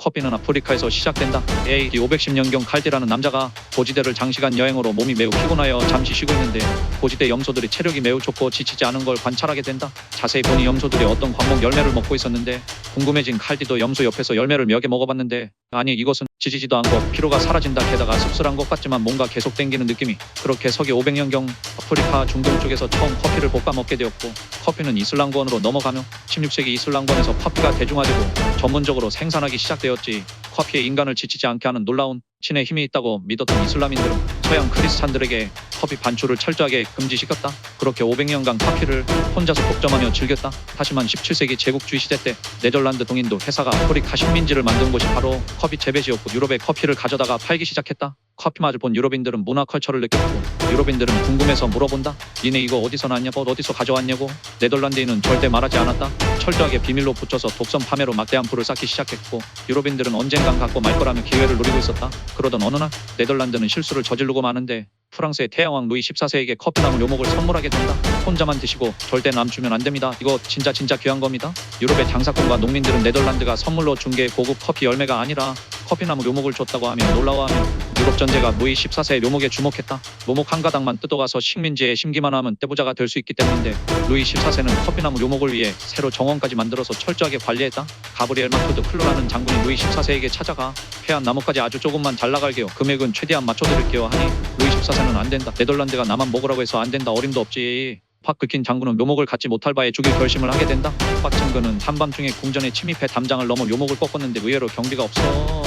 커피는 아프리카에서 시작된다. AD 510년경 칼디라는 남자가 고지대를 장시간 여행으로 몸이 매우 피곤하여 잠시 쉬고 있는데 고지대 염소들이 체력이 매우 좋고 지치지 않은 걸 관찰하게 된다. 자세히 보니 염소들이 어떤 과목 열매를 먹고 있었는데 궁금해진 칼디도 염소 옆에서 열매를 몇 개 먹어봤는데 아니 이것은 지지지도 않고 피로가 사라진다. 게다가 씁쓸한 것 같지만 뭔가 계속 땡기는 느낌이. 그렇게 서기 500년경 아프리카 중동 쪽에서 처음 커피를 볶아 먹게 되었고 커피는 이슬람권으로 넘어가며 16세기 이슬람권에서 커피가 대중화되고 전문적으로 생산하기 시작되었지. 커피에 인간을 지치지 않게 하는 놀라운 신의 힘이 있다고 믿었던 이슬람인들은 서양 크리스찬들에게 커피 반출을 철저하게 금지시켰다. 그렇게 500년간 커피를 혼자서 독점하며 즐겼다. 하지만 17세기 제국주의 시대 때 네덜란드 동인도 회사가 아프리카 식민지를 만든 곳이 바로 커피 재배지였고 유럽에 커피를 가져다가 팔기 시작했다. 커피 맛을 본 유럽인들은 문화 컬처를 느꼈고 유럽인들은 궁금해서 물어본다. 니네 이거 어디서 났냐고 어디서 가져왔냐고. 네덜란드인은 절대 말하지 않았다. 철저하게 비밀로 붙여서 독점 판매로 막대한 부를 쌓기 시작했고 유럽인들은 언젠간 갖고 말 거라며 기회를 노리고 있었다. 그러던 어느 날 네덜란드는 실수를 저지르고 마는데 프랑스의 태양왕 루이 14세에게 커피나무 묘목을 선물하게 된다. 혼자만 드시고 절대 남 주면 안 됩니다. 이거 진짜 귀한 겁니다. 유럽의 장사꾼과 농민들은 네덜란드가 선물로 준 게 고급 커피 열매가 아니라 커피나무 묘목을 줬다고 하며 놀라워하며 유럽 전제가 루이 14세의 묘목에 주목했다. 묘목 한 가닥만 뜯어가서 식민지에 심기만 하면 떼부자가 될 수 있기 때문인데 루이 14세는 커피나무 묘목을 위해 새로 정원까지 만들어서 철저하게 관리했다. 가브리엘 마토드 클로라는 장군이 루이 14세에게 찾아가 회한 나무까지 아주 조금만 잘 나갈게요. 금액은 최대한 맞춰드릴게요 하니 루이 14세는 안 된다. 네덜란드가 나만 먹으라고 해서 안 된다. 어림도 없지. 확 긁힌 장군은 묘목을 갖지 못할 바에 죽일 결심을 하게 된다. 빡친 그는 한밤중에 궁전에 침입해 담장을 넘어 묘목을 꺾었는데 의외로 경비가 없어.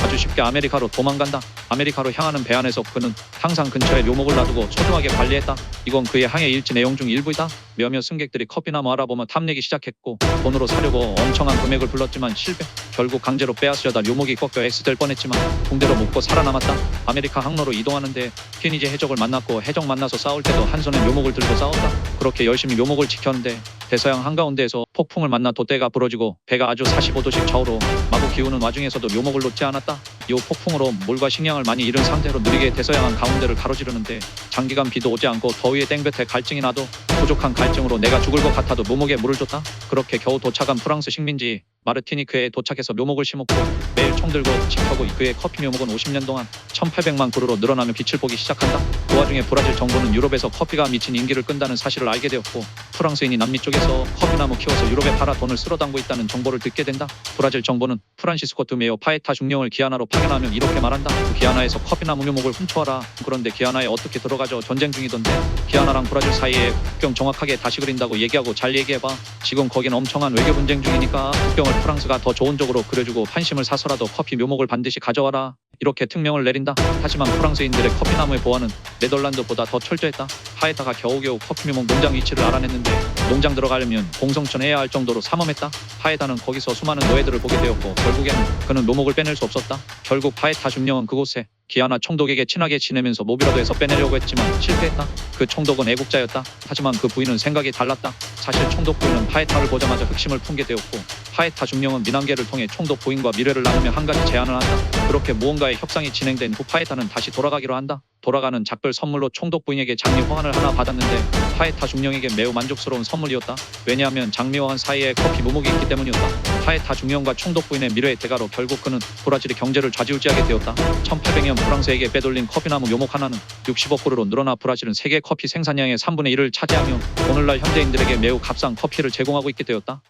아주 쉽게 아메리카로 도망간다. 아메리카로 향하는 배 안에서 그는 항상 근처에 묘목을 놔두고 소중하게 관리했다. 이건 그의 항해 일지 내용 중 일부이다. 몇몇 승객들이 커피나무 알아보며 탐내기 시작했고 돈으로 사려고 엄청난 금액을 불렀지만 실패. 결국 강제로 빼앗으려다 묘목이 꺾여 X될 뻔했지만 붕대로 묶고 살아남았다. 아메리카 항로로 이동하는데 피니제 해적을 만났고 해적 만나서 싸울 때도 한 손에 묘목을 들고 싸웠다. 그렇게 열심히 묘목을 지켰는데 대서양 한가운데에서 폭풍을 만나 돛대가 부러지고 배가 아주 45도씩 좌우로 마구 기우는 와중에서도 묘목을 놓지 않았다. 이 폭풍으로 물과 식량을 많이 잃은 상태로 느리게 대서양한 가운데를 가로지르는데 장기간 비도 오지 않고 더위에 땡볕에 갈증이 나도 부족한 갈증으로 내가 죽을 것 같아도 묘목에 물을 줬다. 그렇게 겨우 도착한 프랑스 식민지 마르티니크에 도착해서 묘목을 심었고 매일 총 들고 지켜고 그의 커피 묘목은 50년 동안 1800만 그루로 늘어나며 빛을 보기 시작한다. 그 와중에 브라질 정부는 유럽에서 커피가 미친 인기를 끈다는 사실을 알게 되었고 프랑스인이 남미 쪽에서 커피나무 키워서 유럽에 팔아 돈을 쓸어 담고 있다는 정보를 듣게 된다. 브라질 정부는 프란시스코 드 메오 파에타 중령을 기아나로 파견하며 이렇게 말한다. 기아나에서 커피나무 묘목을 훔쳐와라. 그런데 기아나에 어떻게 들어가죠? 전쟁 중이던데. 기아나랑 브라질 사이에 국경 정확하게 다시 그린다고 얘기하고 잘 얘기해봐. 지금 거긴 엄청난 외교 분쟁 중이니까 국경을 프랑스가 더 좋은 쪽으로 그려주고 판심을 사서라도 커피 묘목을 반드시 가져와라. 이렇게 특명을 내린다. 하지만 프랑스인들의 커피나무의 보안은 네덜란드보다 더 철저했다. 파에타가 겨우겨우 커피 묘목 농장 위치를 알아냈는데 농장 들어가려면 공성천해야 할 정도로 삼엄했다. 파에타는 거기서 수많은 노예들을 보게 되었고 결국에는 그는 묘목을 빼낼 수 없었다. 결국 파에타 중령은 그곳에 기아나 총독에게 친하게 지내면서 모비라도 해서 빼내려고 했지만 실패했다. 그 총독은 애국자였다. 하지만 그 부인은 생각이 달랐다. 사실 총독 부인은 파에타를 보자마자 흑심을 품게 되었고 파에타 중령은 미남계를 통해 총독 부인과 미래를 나누며 한 가지 제안을 한다. 그렇게 무언가의 협상이 진행된 후 파에타는 다시 돌아가기로 한다. 돌아가는 작별 선물로 총독 부인에게 장미 호환을 하나 받았는데 파에타 중령에게 매우 만족스러운 선물이었다. 왜냐하면 장미 호환 사이에 커피 묘목이 있기 때문이었다. 파에타 중령과 총독 부인의 미래의 대가로 결국 그는 브라질의 경제를 좌지우지하게 되었다. 1800년 프랑스에게 빼돌린 커피나무 묘목 하나는 60억 그루로 늘어나 브라질은 세계 커피 생산량의 3분의 1을 차지하며 오늘날 현대인들에게 매우 값싼 커피를 제공하고 있게 되었다.